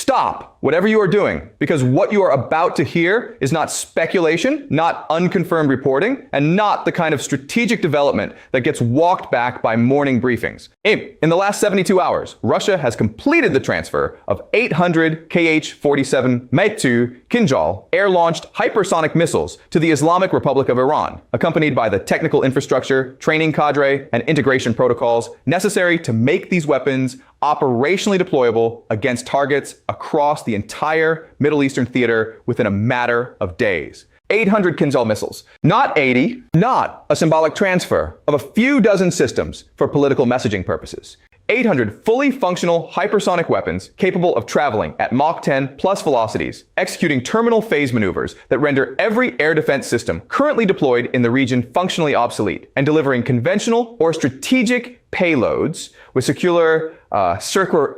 stop whatever you are doing, because what you are about to hear is not speculation, not unconfirmed reporting, and not the kind of strategic development that gets walked back by morning briefings. In the last 72 hours, Russia has completed the transfer of 800 Kh-47 Maitu Kinzhal air-launched hypersonic missiles to the Islamic Republic of Iran, accompanied by the technical infrastructure, training cadre, and integration protocols necessary to make these weapons operationally deployable against targets across the entire Middle Eastern theater within a matter of days. 800 Kinzhal missiles. Not 80, not a symbolic transfer of a few dozen systems for political messaging purposes. 800 fully functional hypersonic weapons capable of traveling at Mach 10 plus velocities, executing terminal phase maneuvers that render every air defense system currently deployed in the region functionally obsolete, and delivering conventional or strategic payloads with circular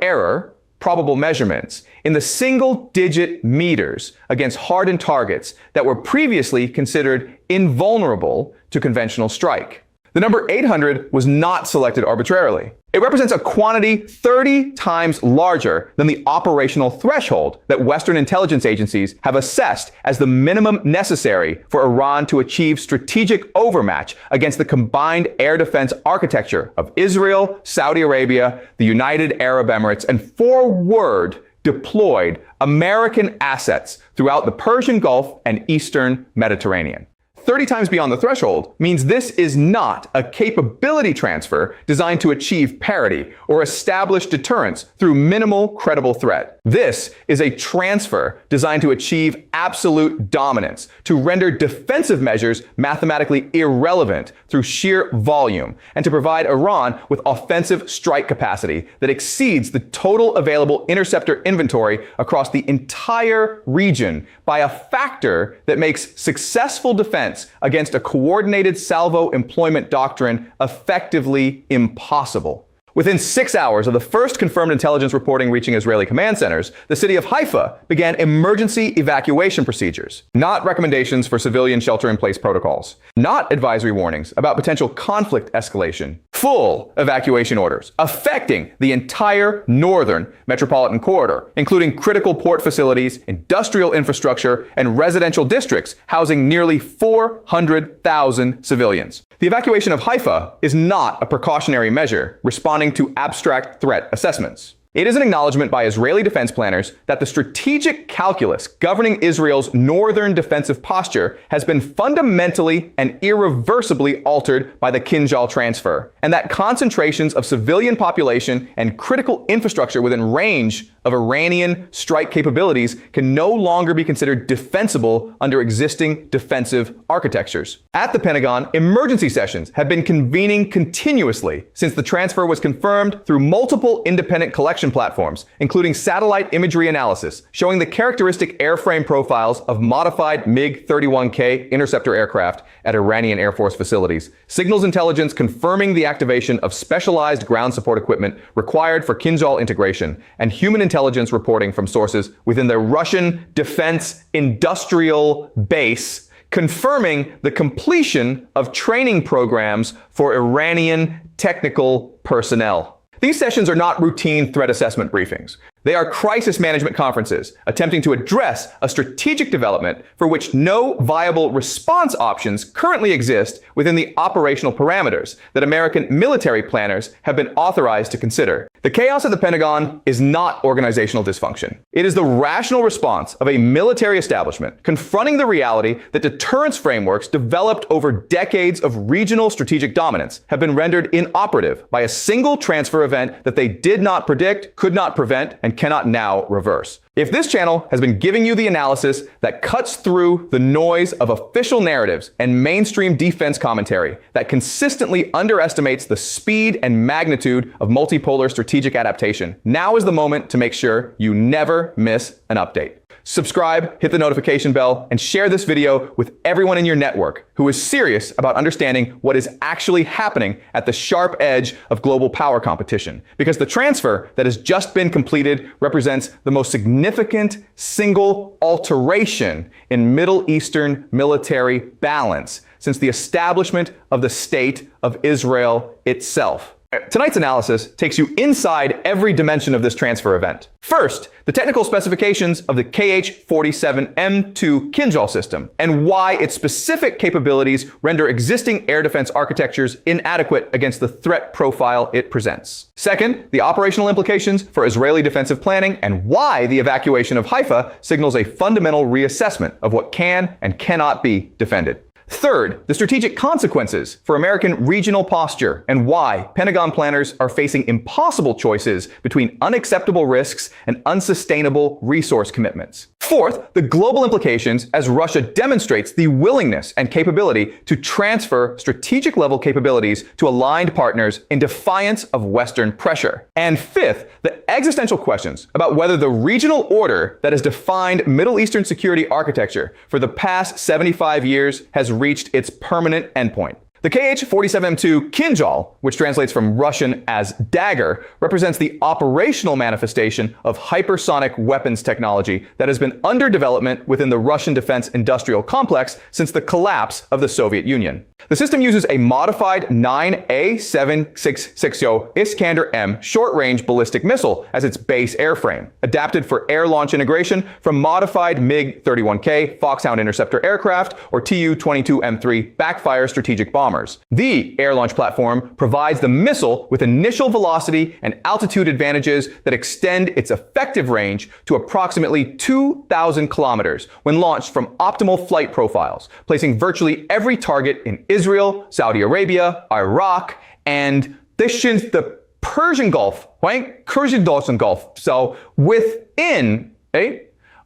error probable measurements in the single-digit meters against hardened targets that were previously considered invulnerable to conventional strike. The number 800 was not selected arbitrarily. It represents a quantity 30 times larger than the operational threshold that Western intelligence agencies have assessed as the minimum necessary for Iran to achieve strategic overmatch against the combined air defense architecture of Israel, Saudi Arabia, the United Arab Emirates, and forward deployed American assets throughout the Persian Gulf and Eastern Mediterranean. 30 times beyond the threshold means this is not a capability transfer designed to achieve parity or establish deterrence through minimal credible threat. This is a transfer designed to achieve absolute dominance, to render defensive measures mathematically irrelevant through sheer volume, and to provide Iran with offensive strike capacity that exceeds the total available interceptor inventory across the entire region by a factor that makes successful defense against a coordinated salvo employment doctrine effectively impossible. Within 6 hours of the first confirmed intelligence reporting reaching Israeli command centers, the city of Haifa began emergency evacuation procedures, not recommendations for civilian shelter-in-place protocols, not advisory warnings about potential conflict escalation. Full evacuation orders affecting the entire northern metropolitan corridor, including critical port facilities, industrial infrastructure, and residential districts housing nearly 400,000 civilians. The evacuation of Haifa is not a precautionary measure responding to abstract threat assessments. It is an acknowledgement by Israeli defense planners that the strategic calculus governing Israel's northern defensive posture has been fundamentally and irreversibly altered by the Kinzhal transfer, and that concentrations of civilian population and critical infrastructure within range of Iranian strike capabilities can no longer be considered defensible under existing defensive architectures. At the Pentagon, emergency sessions have been convening continuously since the transfer was confirmed through multiple independent collection platforms, including satellite imagery analysis showing the characteristic airframe profiles of modified MiG-31K interceptor aircraft at Iranian Air Force facilities, signals intelligence confirming the activation of specialized ground support equipment required for Kinzhal integration, and human intelligence reporting from sources within the Russian defense industrial base confirming the completion of training programs for Iranian technical personnel. These sessions are not routine threat assessment briefings. They are crisis management conferences attempting to address a strategic development for which no viable response options currently exist within the operational parameters that American military planners have been authorized to consider. The chaos at the Pentagon is not organizational dysfunction. It is the rational response of a military establishment confronting the reality that deterrence frameworks developed over decades of regional strategic dominance have been rendered inoperative by a single transfer event that they did not predict, could not prevent, and cannot now reverse. If this channel has been giving you the analysis that cuts through the noise of official narratives and mainstream defense commentary that consistently underestimates the speed and magnitude of multipolar strategic adaptation, now is the moment to make sure you never miss an update. Subscribe, hit the notification bell, and share this video with everyone in your network who is serious about understanding what is actually happening at the sharp edge of global power competition. Because the transfer that has just been completed represents the most significant single alteration in Middle Eastern military balance since the establishment of the State of Israel itself. Tonight's analysis takes you inside every dimension of this transfer event. First, the technical specifications of the KH-47M2 Kinzhal system and why its specific capabilities render existing air defense architectures inadequate against the threat profile it presents. Second, the operational implications for Israeli defensive planning and why the evacuation of Haifa signals a fundamental reassessment of what can and cannot be defended. Third, the strategic consequences for American regional posture and why Pentagon planners are facing impossible choices between unacceptable risks and unsustainable resource commitments. Fourth, the global implications as Russia demonstrates the willingness and capability to transfer strategic-level capabilities to aligned partners in defiance of Western pressure. And fifth, the existential questions about whether the regional order that has defined Middle Eastern security architecture for the past 75 years has reached its permanent endpoint. The KH-47M2 Kinzhal, which translates from Russian as dagger, represents the operational manifestation of hypersonic weapons technology that has been under development within the Russian defense industrial complex since the collapse of the Soviet Union. The system uses a modified 9A7660 Iskander-M short-range ballistic missile as its base airframe, adapted for air launch integration from modified MiG-31K Foxhound interceptor aircraft or Tu-22M3 backfire strategic bombers. The air launch platform provides the missile with initial velocity and altitude advantages that extend its effective range to approximately 2,000 kilometers when launched from optimal flight profiles, placing virtually every target in Israel, Saudi Arabia, Iraq, and the Persian Gulf, right? Persian Gulf. So within a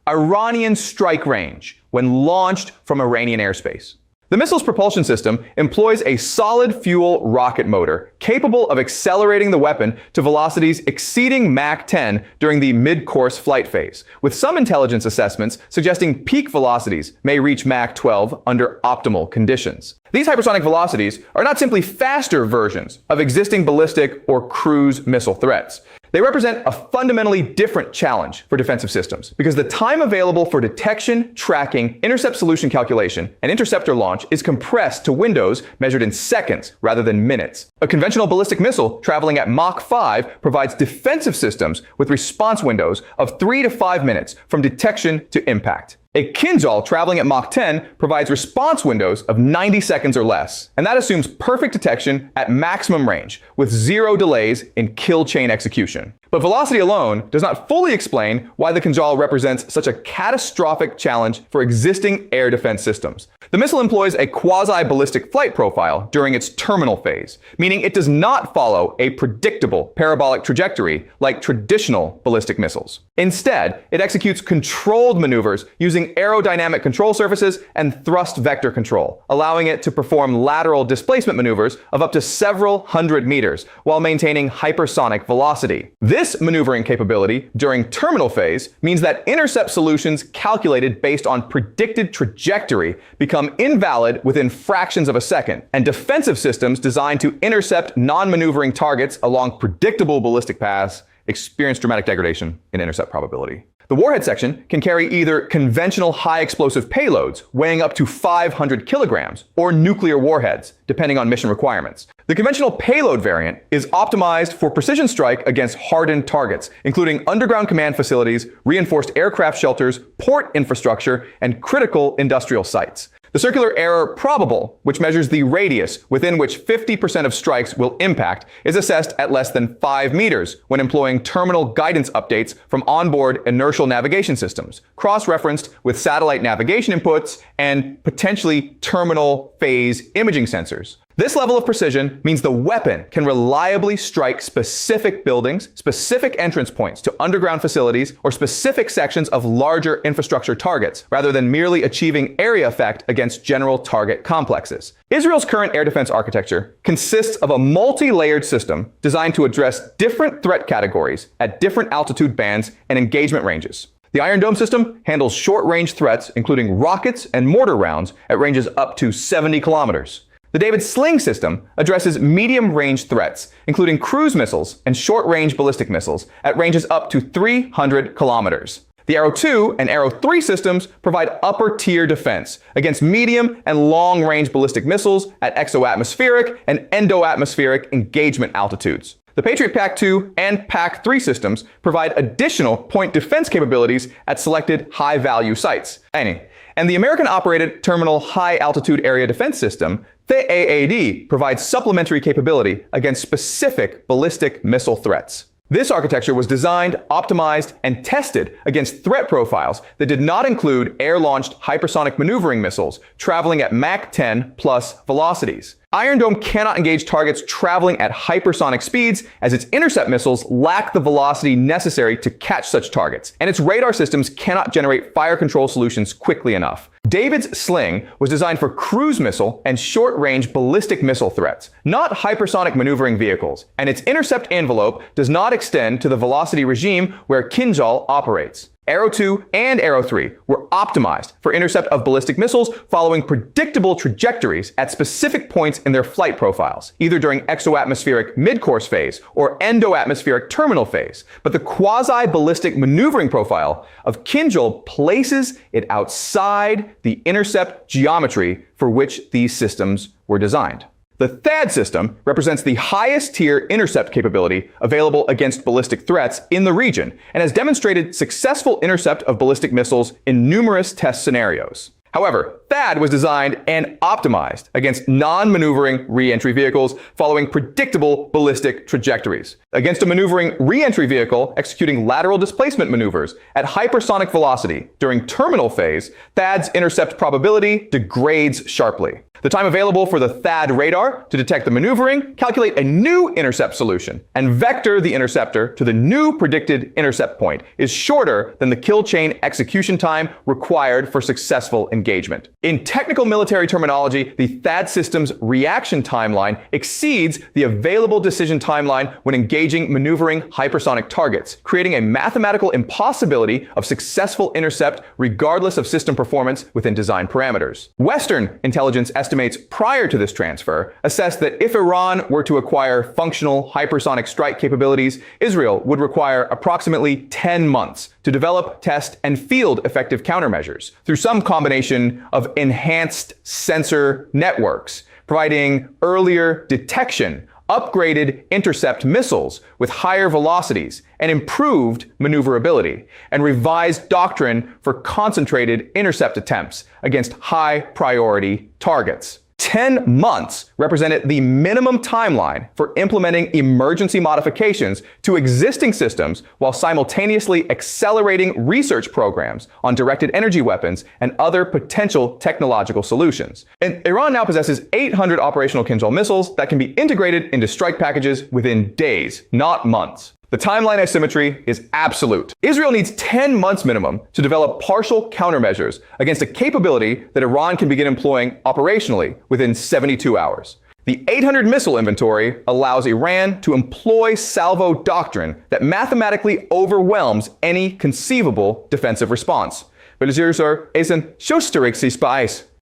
Iranian strike range when launched from Iranian airspace. The missile's propulsion system employs a solid-fuel rocket motor capable of accelerating the weapon to velocities exceeding Mach 10 during the mid-course flight phase, with some intelligence assessments suggesting peak velocities may reach Mach 12 under optimal conditions. These hypersonic velocities are not simply faster versions of existing ballistic or cruise missile threats. They represent a fundamentally different challenge for defensive systems because the time available for detection, tracking, intercept solution calculation, and interceptor launch is compressed to windows measured in seconds rather than minutes. A conventional ballistic missile traveling at Mach 5 provides defensive systems with response windows of 3 to 5 minutes from detection to impact. A Kinzhal traveling at Mach 10 provides response windows of 90 seconds or less, and that assumes perfect detection at maximum range with zero delays in kill chain execution. But velocity alone does not fully explain why the Kinzhal represents such a catastrophic challenge for existing air defense systems. The missile employs a quasi-ballistic flight profile during its terminal phase, meaning it does not follow a predictable parabolic trajectory like traditional ballistic missiles. Instead, it executes controlled maneuvers using aerodynamic control surfaces and thrust vector control, allowing it to perform lateral displacement maneuvers of up to several hundred meters while maintaining hypersonic velocity. This maneuvering capability during terminal phase means that intercept solutions calculated based on predicted trajectory become invalid within fractions of a second, and defensive systems designed to intercept non-maneuvering targets along predictable ballistic paths experience dramatic degradation in intercept probability. The warhead section can carry either conventional high-explosive payloads weighing up to 500 kilograms or nuclear warheads, depending on mission requirements. The conventional payload variant is optimized for precision strike against hardened targets, including underground command facilities, reinforced aircraft shelters, port infrastructure, and critical industrial sites. The circular error probable, which measures the radius within which 50% of strikes will impact, is assessed at less than 5 meters when employing terminal guidance updates from onboard inertial navigation systems, cross-referenced with satellite navigation inputs and potentially terminal phase imaging sensors. This level of precision means the weapon can reliably strike specific buildings, specific entrance points to underground facilities, or specific sections of larger infrastructure targets, rather than merely achieving area effect against general target complexes. Israel's current air defense architecture consists of a multi-layered system designed to address different threat categories at different altitude bands and engagement ranges. The Iron Dome system handles short-range threats, including rockets and mortar rounds at ranges up to 70 kilometers. The David Sling system addresses medium-range threats, including cruise missiles and short-range ballistic missiles at ranges up to 300 kilometers. The Arrow 2 and Arrow 3 systems provide upper-tier defense against medium and long-range ballistic missiles at exoatmospheric and endoatmospheric engagement altitudes. The Patriot PAC-2 and PAC-3 systems provide additional point defense capabilities at selected high-value sites. And the American-operated Terminal High Altitude Area Defense System, the AAD, provides supplementary capability against specific ballistic missile threats. This architecture was designed, optimized, and tested against threat profiles that did not include air-launched hypersonic maneuvering missiles traveling at Mach 10 plus velocities. Iron Dome cannot engage targets traveling at hypersonic speeds, as its intercept missiles lack the velocity necessary to catch such targets, and its radar systems cannot generate fire control solutions quickly enough. David's Sling was designed for cruise missile and short-range ballistic missile threats, not hypersonic maneuvering vehicles, and its intercept envelope does not extend to the velocity regime where Kinzhal operates. Arrow 2 and Arrow 3 were optimized for intercept of ballistic missiles following predictable trajectories at specific points in their flight profiles, either during exoatmospheric mid-course phase or endoatmospheric terminal phase. But the quasi-ballistic maneuvering profile of Kinzhal places it outside the intercept geometry for which these systems were designed. The THAAD system represents the highest tier intercept capability available against ballistic threats in the region and has demonstrated successful intercept of ballistic missiles in numerous test scenarios. However, THAAD was designed and optimized against non-maneuvering re-entry vehicles following predictable ballistic trajectories. Against a maneuvering re-entry vehicle executing lateral displacement maneuvers at hypersonic velocity during terminal phase, THAAD's intercept probability degrades sharply. The time available for the THAAD radar to detect the maneuvering, calculate a new intercept solution, and vector the interceptor to the new predicted intercept point is shorter than the kill chain execution time required for successful engagement. In technical military terminology, the THAAD system's reaction timeline exceeds the available decision timeline when engaging maneuvering hypersonic targets, creating a mathematical impossibility of successful intercept regardless of system performance within design parameters. Western intelligence estimates prior to this transfer assessed that if Iran were to acquire functional hypersonic strike capabilities, Israel would require approximately 10 months to develop, test, and field effective countermeasures through some combination of enhanced sensor networks, providing earlier detection, upgraded intercept missiles with higher velocities and improved maneuverability, and revised doctrine for concentrated intercept attempts against high-priority targets. 10 months represented the minimum timeline for implementing emergency modifications to existing systems while simultaneously accelerating research programs on directed energy weapons and other potential technological solutions. And Iran now possesses 800 operational Kinzhal missiles that can be integrated into strike packages within days, not months. The timeline asymmetry is absolute. Israel needs 10 months minimum to develop partial countermeasures against a capability that Iran can begin employing operationally within 72 hours. The 800 missile inventory allows Iran to employ salvo doctrine that mathematically overwhelms any conceivable defensive response.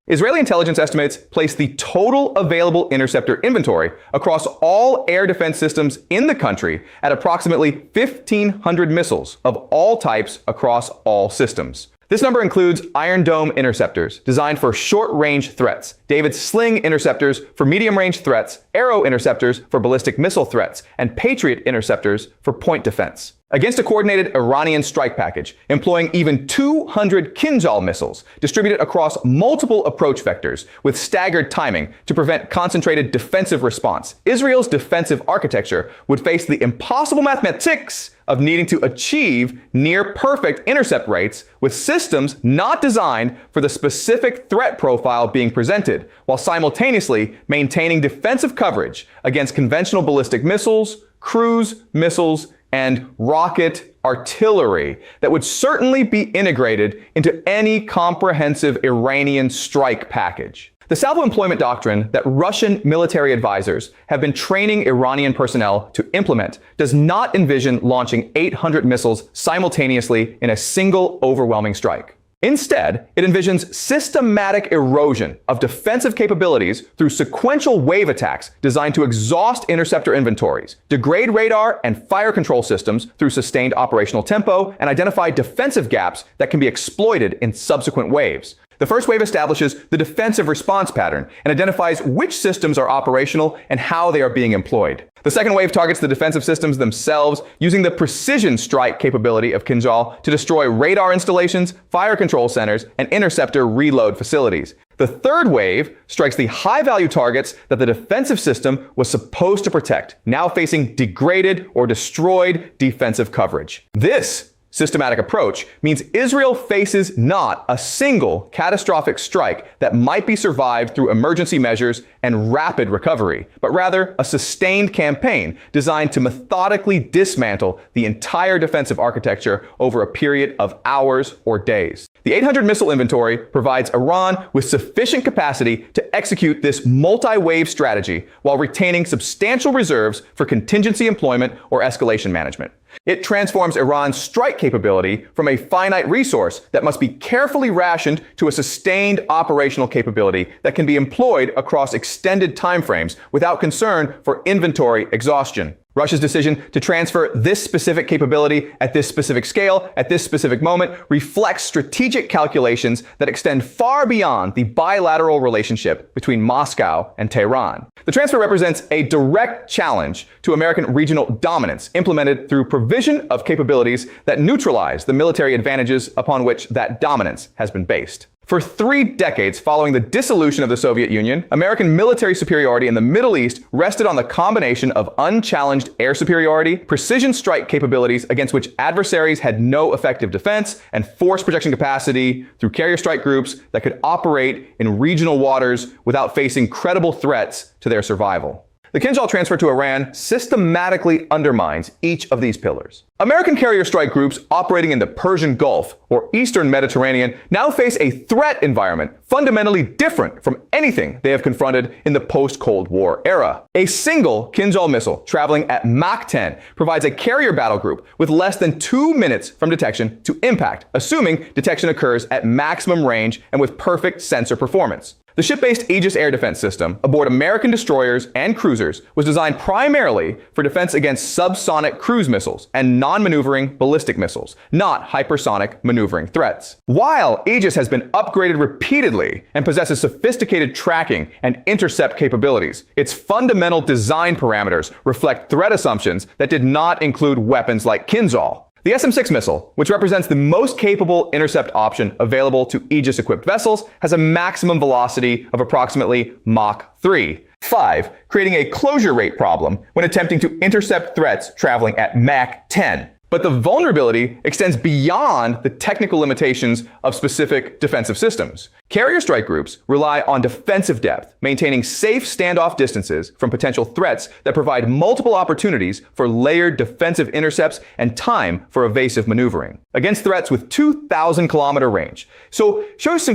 Israeli intelligence estimates place the total available interceptor inventory across all air defense systems in the country at approximately 1,500 missiles of all types across all systems. This number includes Iron Dome interceptors designed for short-range threats, David's Sling interceptors for medium-range threats, Arrow interceptors for ballistic missile threats, and Patriot interceptors for point defense. Against a coordinated Iranian strike package, employing even 200 Kinzhal missiles distributed across multiple approach vectors with staggered timing to prevent concentrated defensive response, Israel's defensive architecture would face the impossible mathematics of needing to achieve near-perfect intercept rates with systems not designed for the specific threat profile being presented, while simultaneously maintaining defensive coverage against conventional ballistic missiles, cruise missiles, and rocket artillery that would certainly be integrated into any comprehensive Iranian strike package. The salvo employment doctrine that Russian military advisors have been training Iranian personnel to implement does not envision launching 800 missiles simultaneously in a single overwhelming strike. Instead, it envisions systematic erosion of defensive capabilities through sequential wave attacks designed to exhaust interceptor inventories, degrade radar and fire control systems through sustained operational tempo, and identify defensive gaps that can be exploited in subsequent waves. The first wave establishes the defensive response pattern and identifies which systems are operational and how they are being employed. The second wave targets the defensive systems themselves using the precision strike capability of Kinzhal to destroy radar installations, fire control centers, and interceptor reload facilities. The third wave strikes the high-value targets that the defensive system was supposed to protect, now facing degraded or destroyed defensive coverage. This systematic approach means Israel faces not a single catastrophic strike that might be survived through emergency measures and rapid recovery, but rather a sustained campaign designed to methodically dismantle the entire defensive architecture over a period of hours or days. The 800 missile inventory provides Iran with sufficient capacity to execute this multi-wave strategy while retaining substantial reserves for contingency employment or escalation management. It transforms Iran's strike capability from a finite resource that must be carefully rationed to a sustained operational capability that can be employed across extended timeframes without concern for inventory exhaustion. Russia's decision to transfer this specific capability at this specific scale, at this specific moment, reflects strategic calculations that extend far beyond the bilateral relationship between Moscow and Tehran. The transfer represents a direct challenge to American regional dominance, implemented through provision of capabilities that neutralize the military advantages upon which that dominance has been based. For 3 decades following the dissolution of the Soviet Union, American military superiority in the Middle East rested on the combination of unchallenged air superiority, precision strike capabilities against which adversaries had no effective defense, and force projection capacity through carrier strike groups that could operate in regional waters without facing credible threats to their survival. The Kinzhal transfer to Iran systematically undermines each of these pillars. American carrier strike groups operating in the Persian Gulf or Eastern Mediterranean now face a threat environment fundamentally different from anything they have confronted in the post-Cold War era. A single Kinzhal missile traveling at Mach 10 provides a carrier battle group with less than 2 minutes from detection to impact, assuming detection occurs at maximum range and with perfect sensor performance. The ship-based Aegis air defense system aboard American destroyers and cruisers was designed primarily for defense against subsonic cruise missiles and non-maneuvering ballistic missiles, not hypersonic maneuvering threats. While Aegis has been upgraded repeatedly and possesses sophisticated tracking and intercept capabilities, its fundamental design parameters reflect threat assumptions that did not include weapons like Kinzhal. The SM-6 missile, which represents the most capable intercept option available to Aegis-equipped vessels, has a maximum velocity of approximately Mach 3.5, creating a closure rate problem when attempting to intercept threats traveling at Mach 10. But the vulnerability extends beyond the technical limitations of specific defensive systems. Carrier strike groups rely on defensive depth, maintaining safe standoff distances from potential threats that provide multiple opportunities for layered defensive intercepts and time for evasive maneuvering against threats with 2,000-kilometer range. So, safe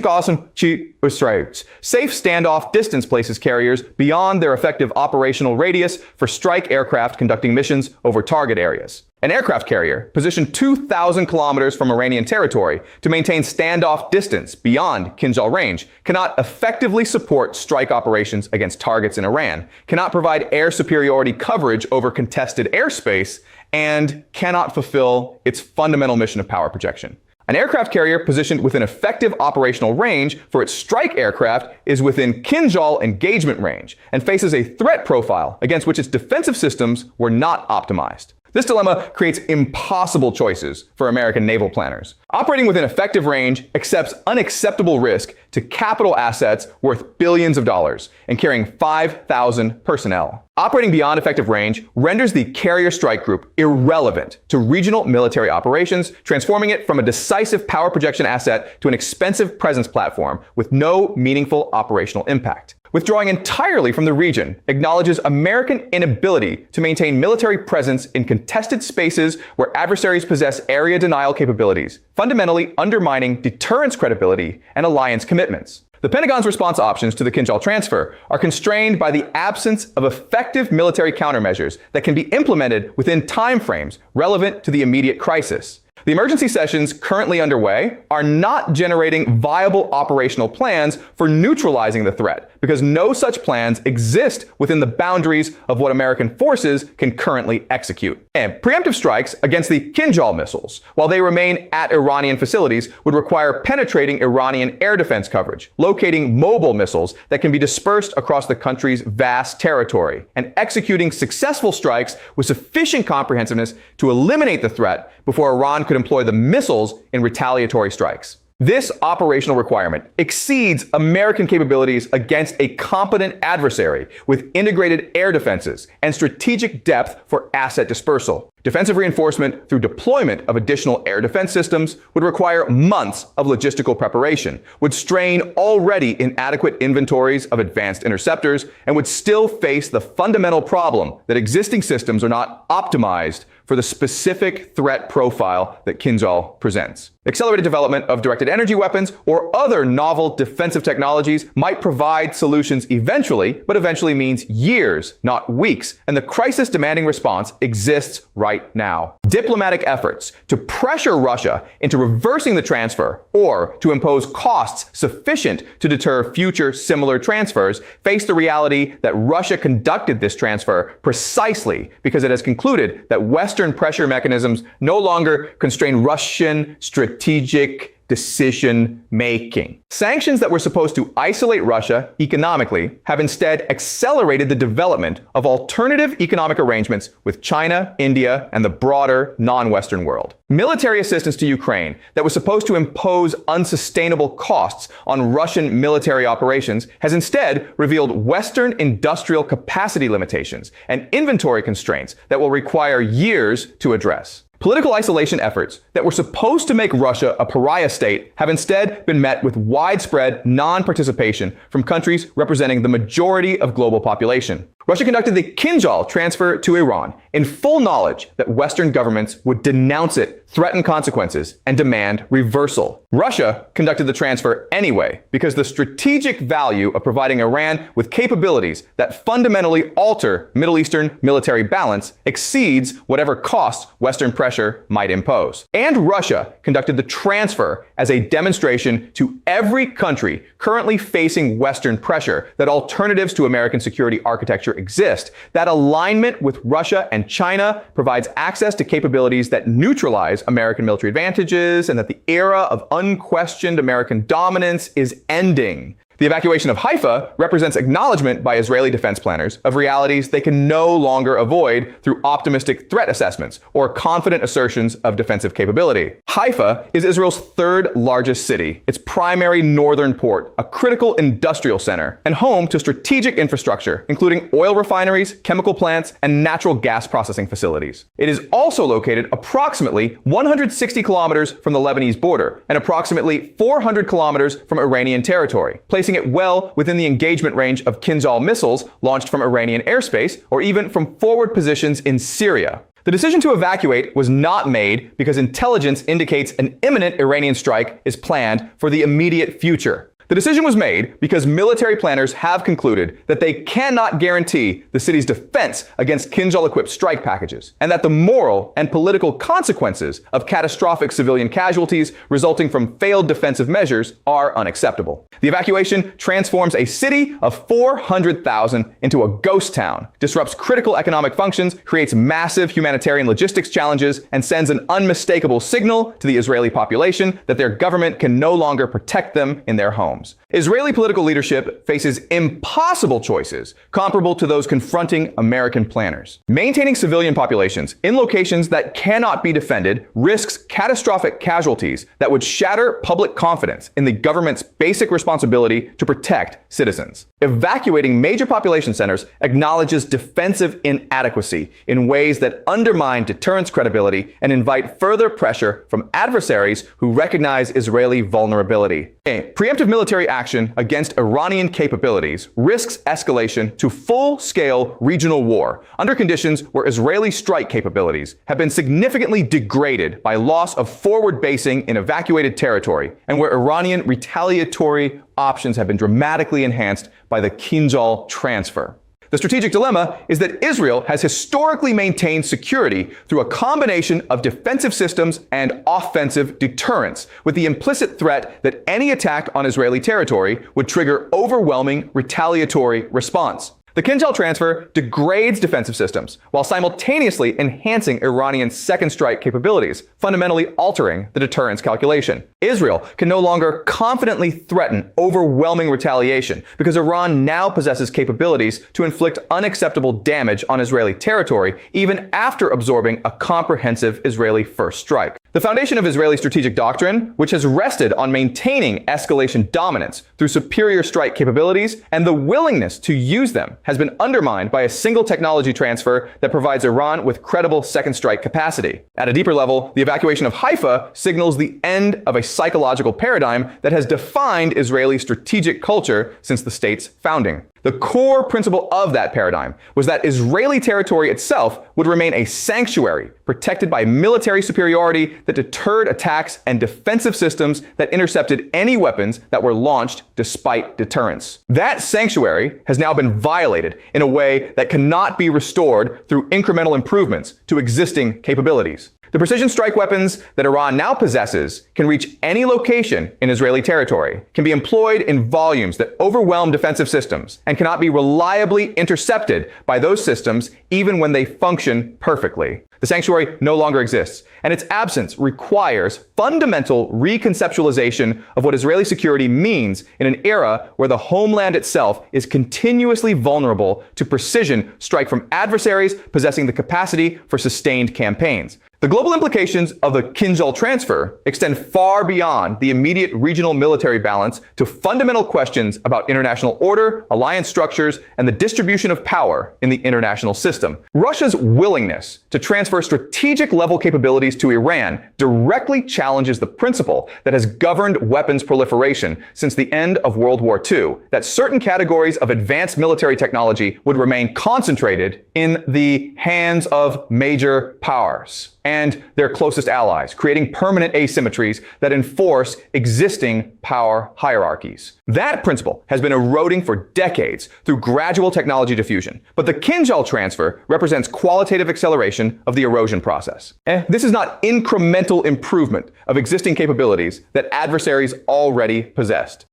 standoff distance places carriers beyond their effective operational radius for strike aircraft conducting missions over target areas. An aircraft carrier positioned 2,000 kilometers from Iranian territory to maintain standoff distance beyond Kinzhal range cannot effectively support strike operations against targets in Iran, cannot provide air superiority coverage over contested airspace, and cannot fulfill its fundamental mission of power projection. An aircraft carrier positioned within effective operational range for its strike aircraft is within Kinzhal engagement range and faces a threat profile against which its defensive systems were not optimized. This dilemma creates impossible choices for American naval planners. Operating within effective range accepts unacceptable risk to capital assets worth billions of dollars and carrying 5,000 personnel. Operating beyond effective range renders the carrier strike group irrelevant to regional military operations, transforming it from a decisive power projection asset to an expensive presence platform with no meaningful operational impact. Withdrawing entirely from the region acknowledges American inability to maintain military presence in contested spaces where adversaries possess area denial capabilities, fundamentally undermining deterrence credibility and alliance commitments. The Pentagon's response options to the Kinzhal transfer are constrained by the absence of effective military countermeasures that can be implemented within timeframes relevant to the immediate crisis. The emergency sessions currently underway are not generating viable operational plans for neutralizing the threat, because no such plans exist within the boundaries of what American forces can currently execute. And preemptive strikes against the Kinzhal missiles, while they remain at Iranian facilities, would require penetrating Iranian air defense coverage, locating mobile missiles that can be dispersed across the country's vast territory, and executing successful strikes with sufficient comprehensiveness to eliminate the threat before Iran could employ the missiles in retaliatory strikes. This operational requirement exceeds American capabilities against a competent adversary with integrated air defenses and strategic depth for asset dispersal. Defensive reinforcement through deployment of additional air defense systems would require months of logistical preparation, would strain already inadequate inventories of advanced interceptors, and would still face the fundamental problem that existing systems are not optimized for the specific threat profile that Kinzhal presents. Accelerated development of directed energy weapons or other novel defensive technologies might provide solutions eventually, but eventually means years, not weeks, and the crisis-demanding response exists right now. Diplomatic efforts to pressure Russia into reversing the transfer or to impose costs sufficient to deter future similar transfers face the reality that Russia conducted this transfer precisely because it has concluded that Western pressure mechanisms no longer constrain Russian strategic decision-making. Sanctions that were supposed to isolate Russia economically have instead accelerated the development of alternative economic arrangements with China, India, and the broader non-Western world. Military assistance to Ukraine that was supposed to impose unsustainable costs on Russian military operations has instead revealed Western industrial capacity limitations and inventory constraints that will require years to address. Political isolation efforts that were supposed to make Russia a pariah state have instead been met with widespread non-participation from countries representing the majority of global population. Russia conducted the Kinzhal transfer to Iran in full knowledge that Western governments would denounce it, threaten consequences, and demand reversal. Russia conducted the transfer anyway because the strategic value of providing Iran with capabilities that fundamentally alter Middle Eastern military balance exceeds whatever costs Western pressure might impose. And Russia conducted the transfer as a demonstration to every country currently facing Western pressure that alternatives to American security architecture exist. That alignment with Russia and China provides access to capabilities that neutralize American military advantages, and that the era of unquestioned American dominance is ending. The evacuation of Haifa represents acknowledgement by Israeli defense planners of realities they can no longer avoid through optimistic threat assessments or confident assertions of defensive capability. Haifa is Israel's third largest city, its primary northern port, a critical industrial center, and home to strategic infrastructure, including oil refineries, chemical plants, and natural gas processing facilities. It is also located approximately 160 kilometers from the Lebanese border and approximately 400 kilometers from Iranian territory, placing it well within the engagement range of Kinzhal missiles launched from Iranian airspace or even from forward positions in Syria. The decision to evacuate was not made because intelligence indicates an imminent Iranian strike is planned for the immediate future. The decision was made because military planners have concluded that they cannot guarantee the city's defense against Kinzhal-equipped strike packages, and that the moral and political consequences of catastrophic civilian casualties resulting from failed defensive measures are unacceptable. The evacuation transforms a city of 400,000 into a ghost town, disrupts critical economic functions, creates massive humanitarian logistics challenges, and sends an unmistakable signal to the Israeli population that their government can no longer protect them in their homes. Israeli political leadership faces impossible choices comparable to those confronting American planners. Maintaining civilian populations in locations that cannot be defended risks catastrophic casualties that would shatter public confidence in the government's basic responsibility to protect citizens. Evacuating major population centers acknowledges defensive inadequacy in ways that undermine deterrence credibility and invite further pressure from adversaries who recognize Israeli vulnerability. Preemptive military action against Iranian capabilities risks escalation to full-scale regional war under conditions where Israeli strike capabilities have been significantly degraded by loss of forward basing in evacuated territory, and where Iranian retaliatory options have been dramatically enhanced by the Kinzhal transfer. The strategic dilemma is that Israel has historically maintained security through a combination of defensive systems and offensive deterrence, with the implicit threat that any attack on Israeli territory would trigger overwhelming retaliatory response. The Kinzhal transfer degrades defensive systems while simultaneously enhancing Iranian second strike capabilities, fundamentally altering the deterrence calculation. Israel can no longer confidently threaten overwhelming retaliation because Iran now possesses capabilities to inflict unacceptable damage on Israeli territory even after absorbing a comprehensive Israeli first strike. The foundation of Israeli strategic doctrine, which has rested on maintaining escalation dominance through superior strike capabilities and the willingness to use them, has been undermined by a single technology transfer that provides Iran with credible second strike capacity. At a deeper level, the evacuation of Haifa signals the end of a psychological paradigm that has defined Israeli strategic culture since the state's founding. The core principle of that paradigm was that Israeli territory itself would remain a sanctuary, protected by military superiority that deterred attacks and defensive systems that intercepted any weapons that were launched despite deterrence. That sanctuary has now been violated in a way that cannot be restored through incremental improvements to existing capabilities. The precision strike weapons that Iran now possesses can reach any location in Israeli territory, can be employed in volumes that overwhelm defensive systems, and cannot be reliably intercepted by those systems even when they function perfectly. The sanctuary no longer exists, and its absence requires fundamental reconceptualization of what Israeli security means in an era where the homeland itself is continuously vulnerable to precision strike from adversaries possessing the capacity for sustained campaigns. The global implications of the Kinzhal transfer extend far beyond the immediate regional military balance to fundamental questions about international order, alliance structures, and the distribution of power in the international system. Russia's willingness to transfer strategic-level capabilities to Iran directly challenges the principle that has governed weapons proliferation since the end of World War II, that certain categories of advanced military technology would remain concentrated in the hands of major powers and their closest allies, creating permanent asymmetries that enforce existing power hierarchies. That principle has been eroding for decades through gradual technology diffusion, but the Kinzhal transfer represents qualitative acceleration of the erosion process. This is not incremental improvement of existing capabilities that adversaries already possessed.